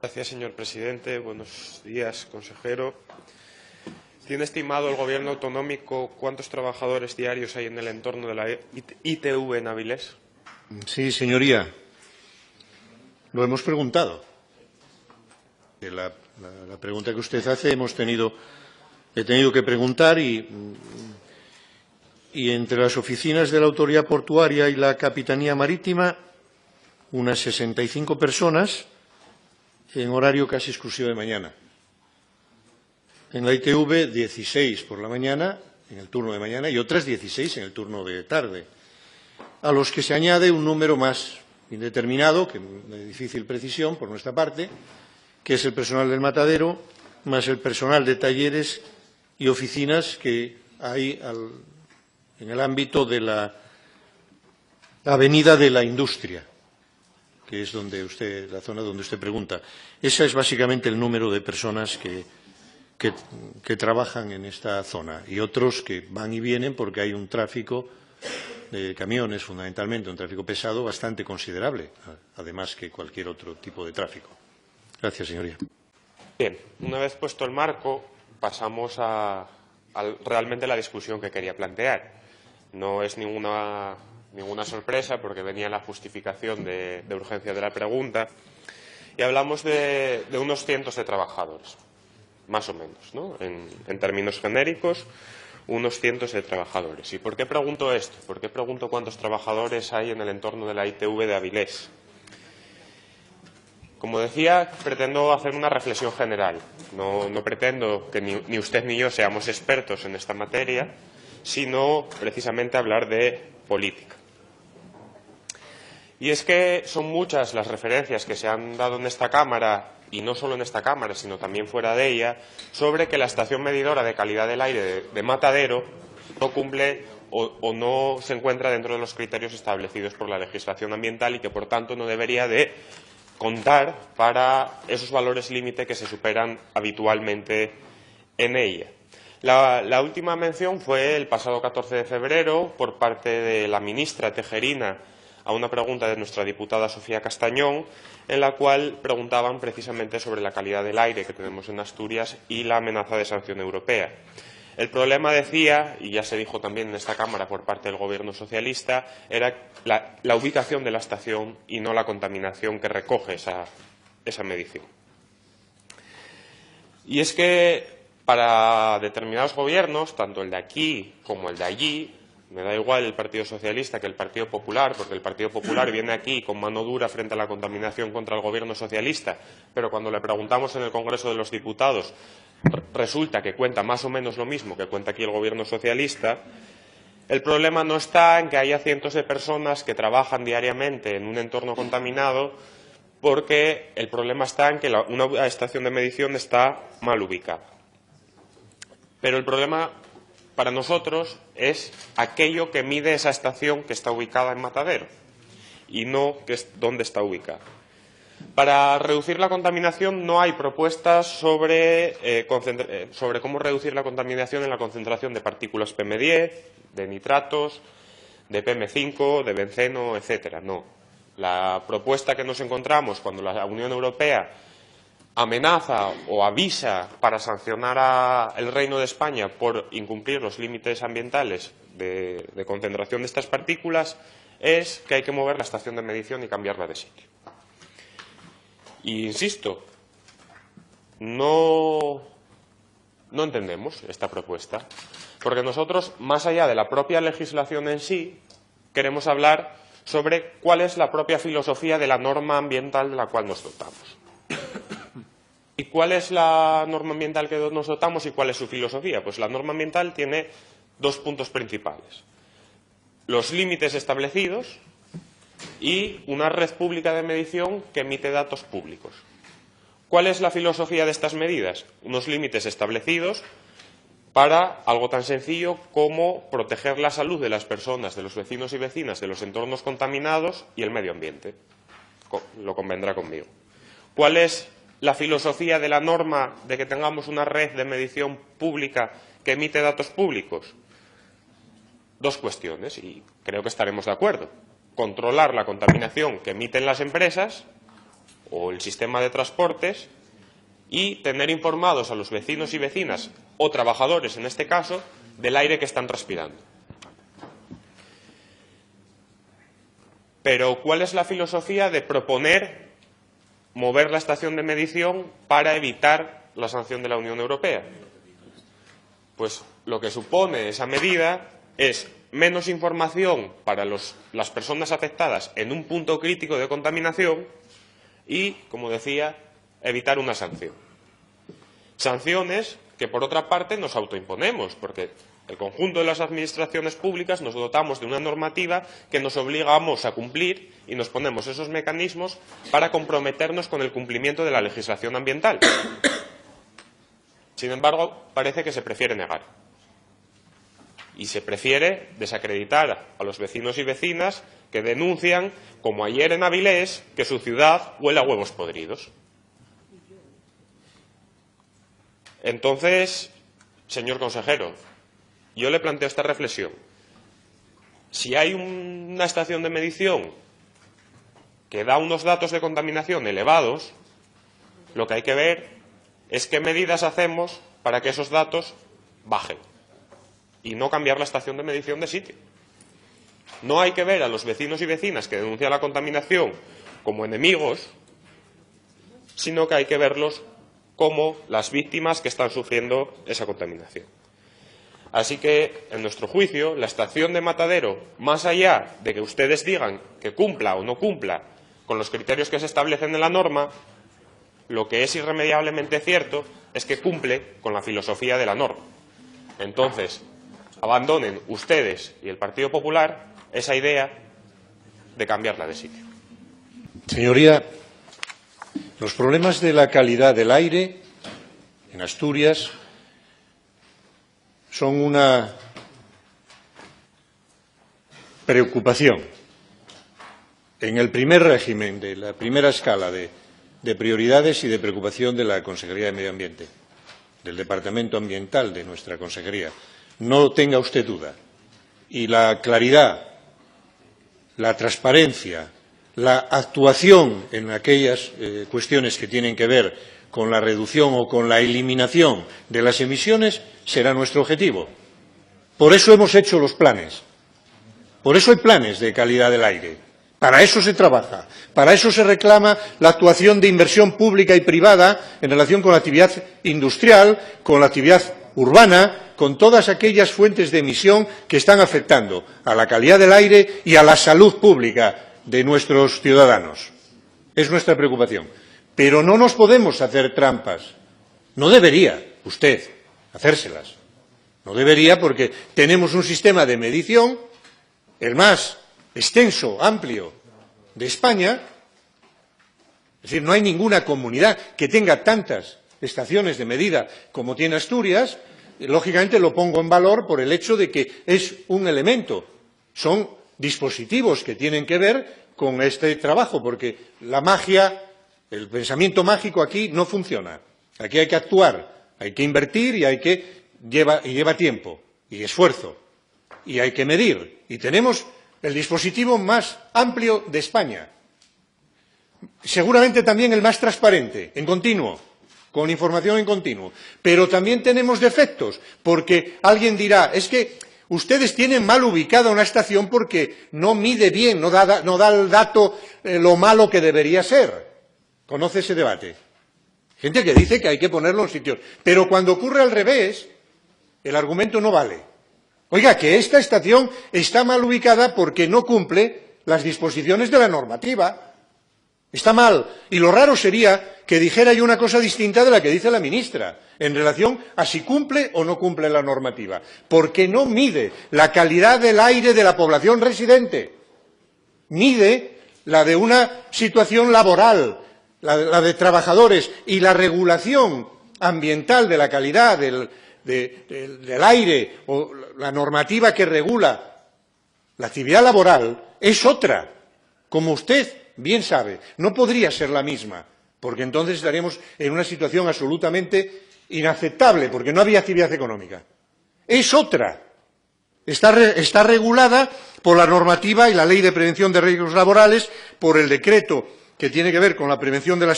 Gracias, señor presidente. Buenos días, consejero. ¿Tiene estimado el Gobierno autonómico cuántos trabajadores diarios hay en el entorno de la ITV en Avilés? Sí, señoría. Lo hemos preguntado. La pregunta que usted hace he tenido que preguntar y entre las oficinas de la Autoridad Portuaria y la Capitanía Marítima, unas 65 personas en horario casi exclusivo de mañana. En la ITV, 16 por la mañana, en el turno de mañana, y otras 16 en el turno de tarde, a los que se añade un número más indeterminado, de difícil precisión por nuestra parte, que es el personal del matadero, más el personal de talleres y oficinas que hay en el ámbito de la avenida de la industria, que es la zona donde usted pregunta. Ese es básicamente el número de personas que trabajan en esta zona y otros que van y vienen porque hay un tráfico de camiones, fundamentalmente, un tráfico pesado bastante considerable, además que cualquier otro tipo de tráfico. Gracias, señoría. Bien, una vez puesto el marco, pasamos a realmente la discusión que quería plantear. No es ninguna sorpresa porque venía en la justificación de urgencia de la pregunta y hablamos de unos cientos de trabajadores, más o menos, ¿no? En términos genéricos, unos cientos de trabajadores. ¿Y por qué pregunto esto? ¿Por qué pregunto cuántos trabajadores hay en el entorno de la ITV de Avilés? Como decía, pretendo hacer una reflexión general. No pretendo que ni usted ni yo seamos expertos en esta materia, sino precisamente hablar de política. Y es que son muchas las referencias que se han dado en esta Cámara, y no solo en esta Cámara, sino también fuera de ella, sobre que la estación medidora de calidad del aire de Matadero no cumple o no se encuentra dentro de los criterios establecidos por la legislación ambiental y que, por tanto, no debería de contar para esos valores límite que se superan habitualmente en ella. La última mención fue el pasado 14 de febrero por parte de la ministra Tejerina a una pregunta de nuestra diputada Sofía Castañón, en la cual preguntaban precisamente sobre la calidad del aire que tenemos en Asturias y la amenaza de sanción europea. El problema, decía, y ya se dijo también en esta Cámara por parte del Gobierno socialista, era la ubicación de la estación y no la contaminación que recoge esa medición. Y es que para determinados gobiernos, tanto el de aquí como el de allí, me da igual el Partido Socialista que el Partido Popular, porque el Partido Popular viene aquí con mano dura frente a la contaminación contra el Gobierno socialista, pero cuando le preguntamos en el Congreso de los Diputados resulta que cuenta más o menos lo mismo que cuenta aquí el Gobierno socialista. El problema no está en que haya cientos de personas que trabajan diariamente en un entorno contaminado, porque el problema está en que una estación de medición está mal ubicada. Pero el problema para nosotros es aquello que mide esa estación que está ubicada en Matadero y no dónde está ubicada. Para reducir la contaminación no hay propuestas sobre cómo reducir la contaminación en la concentración de partículas PM10, de nitratos, de PM5, de benceno, etcétera. No. La propuesta que nos encontramos cuando la Unión Europea amenaza o avisa para sancionar al Reino de España por incumplir los límites ambientales de concentración de estas partículas es que hay que mover la estación de medición y cambiarla de sitio. Y insisto, no entendemos esta propuesta, porque nosotros, más allá de la propia legislación en sí, queremos hablar sobre cuál es la propia filosofía de la norma ambiental de la cual nos dotamos. ¿Y cuál es la norma ambiental que nos dotamos y cuál es su filosofía? Pues la norma ambiental tiene dos puntos principales: los límites establecidos y una red pública de medición que emite datos públicos. ¿Cuál es la filosofía de estas medidas? Unos límites establecidos para algo tan sencillo como proteger la salud de las personas, de los vecinos y vecinas, de los entornos contaminados y el medio ambiente. Lo convendrá conmigo. ¿Cuál es la filosofía de la norma de que tengamos una red de medición pública que emite datos públicos? Dos cuestiones, y creo que estaremos de acuerdo: controlar la contaminación que emiten las empresas o el sistema de transportes y tener informados a los vecinos y vecinas, o trabajadores en este caso, del aire que están respirando. Pero, ¿cuál es la filosofía de proponer mover la estación de medición para evitar la sanción de la Unión Europea? Pues lo que supone esa medida es menos información para las personas afectadas en un punto crítico de contaminación y, como decía, evitar una sanción. Sanciones que, por otra parte, nos autoimponemos, porque el conjunto de las administraciones públicas nos dotamos de una normativa que nos obligamos a cumplir y nos ponemos esos mecanismos para comprometernos con el cumplimiento de la legislación ambiental. Sin embargo, parece que se prefiere negar. Y se prefiere desacreditar a los vecinos y vecinas que denuncian, como ayer en Avilés, que su ciudad huele a huevos podridos. Entonces, señor consejero, yo le planteo esta reflexión. Si hay una estación de medición que da unos datos de contaminación elevados, lo que hay que ver es qué medidas hacemos para que esos datos bajen y no cambiar la estación de medición de sitio. No hay que ver a los vecinos y vecinas que denuncian la contaminación como enemigos, sino que hay que verlos como las víctimas que están sufriendo esa contaminación. Así que, en nuestro juicio, la estación de Matadero, más allá de que ustedes digan que cumpla o no cumpla con los criterios que se establecen en la norma, lo que es irremediablemente cierto es que cumple con la filosofía de la norma. Entonces, abandonen ustedes y el Partido Popular esa idea de cambiarla de sitio. Señoría, los problemas de la calidad del aire en Asturias son una preocupación en el primer régimen, de la primera escala de prioridades y de preocupación de la Consejería de Medio Ambiente, del Departamento Ambiental de nuestra Consejería. No tenga usted duda. Y la claridad, la transparencia, la actuación en aquellas cuestiones que tienen que ver con la reducción o con la eliminación de las emisiones será nuestro objetivo. Por eso hemos hecho los planes. Por eso hay planes de calidad del aire. Para eso se trabaja. Para eso se reclama la actuación de inversión pública y privada en relación con la actividad industrial, con la actividad urbana, con todas aquellas fuentes de emisión que están afectando a la calidad del aire y a la salud pública de nuestros ciudadanos. Es nuestra preocupación. Pero no nos podemos hacer trampas. No debería usted hacérselas. No debería, porque tenemos un sistema de medición, el más extenso, amplio de España. Es decir, no hay ninguna comunidad que tenga tantas estaciones de medida como tiene Asturias. Lógicamente lo pongo en valor por el hecho de que es un elemento. Son dispositivos que tienen que ver con este trabajo, porque la magia, el pensamiento mágico aquí no funciona. Aquí hay que actuar, hay que invertir y lleva tiempo y esfuerzo. Y hay que medir. Y tenemos el dispositivo más amplio de España. Seguramente también el más transparente, en continuo, con información en continuo. Pero también tenemos defectos, porque alguien dirá, es que ustedes tienen mal ubicada una estación porque no mide bien, no da el dato lo malo que debería ser. ¿Conoce ese debate? Gente que dice que hay que ponerlo en sitios. Pero cuando ocurre al revés, el argumento no vale. Oiga, que esta estación está mal ubicada porque no cumple las disposiciones de la normativa. Está mal. Y lo raro sería que dijera yo una cosa distinta de la que dice la ministra en relación a si cumple o no cumple la normativa. Porque no mide la calidad del aire de la población residente. Mide la de una situación laboral, la de trabajadores, y la regulación ambiental de la calidad del aire o la normativa que regula la actividad laboral es otra, como usted bien sabe. No podría ser la misma, porque entonces estaríamos en una situación absolutamente inaceptable, porque no había actividad económica. Es otra. Está regulada por la normativa y la Ley de Prevención de Riesgos Laborales, por el decreto que tiene que ver con la prevención de la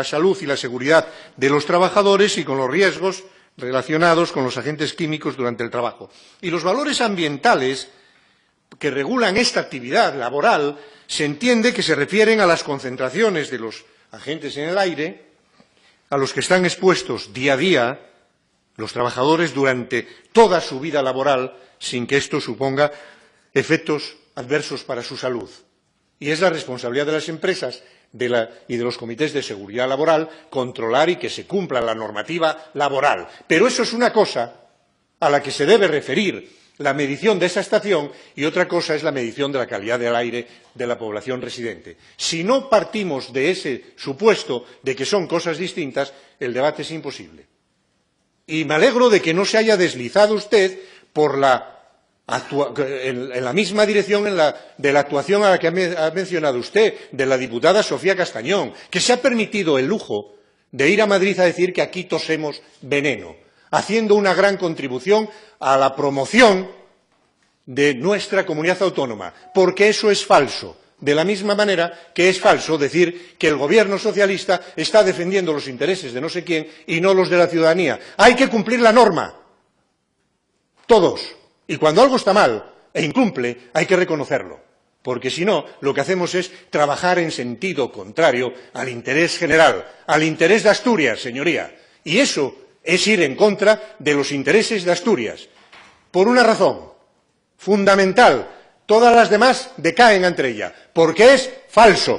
salud y la seguridad de los trabajadores y con los riesgos relacionados con los agentes químicos durante el trabajo. Y los valores ambientales que regulan esta actividad laboral se entiende que se refieren a las concentraciones de los agentes en el aire, a los que están expuestos día a día los trabajadores durante toda su vida laboral, sin que esto suponga efectos adversos para su salud. Y es la responsabilidad de las empresas y de los comités de seguridad laboral controlar y que se cumpla la normativa laboral. Pero eso es una cosa a la que se debe referir la medición de esa estación y otra cosa es la medición de la calidad del aire de la población residente. Si no partimos de ese supuesto de que son cosas distintas, el debate es imposible. Y me alegro de que no se haya deslizado usted por en la misma dirección de la actuación a la que ha mencionado usted, de la diputada Sofía Castañón, que se ha permitido el lujo de ir a Madrid a decir que aquí tosemos veneno, haciendo una gran contribución a la promoción de nuestra comunidad autónoma, porque eso es falso. De la misma manera que es falso decir que el Gobierno socialista está defendiendo los intereses de no sé quién y no los de la ciudadanía. Hay que cumplir la norma. Todos. Y cuando algo está mal e incumple, hay que reconocerlo. Porque si no, lo que hacemos es trabajar en sentido contrario al interés general, al interés de Asturias, señoría. Y eso es ir en contra de los intereses de Asturias. Por una razón fundamental. Todas las demás decaen ante ella, porque es falso.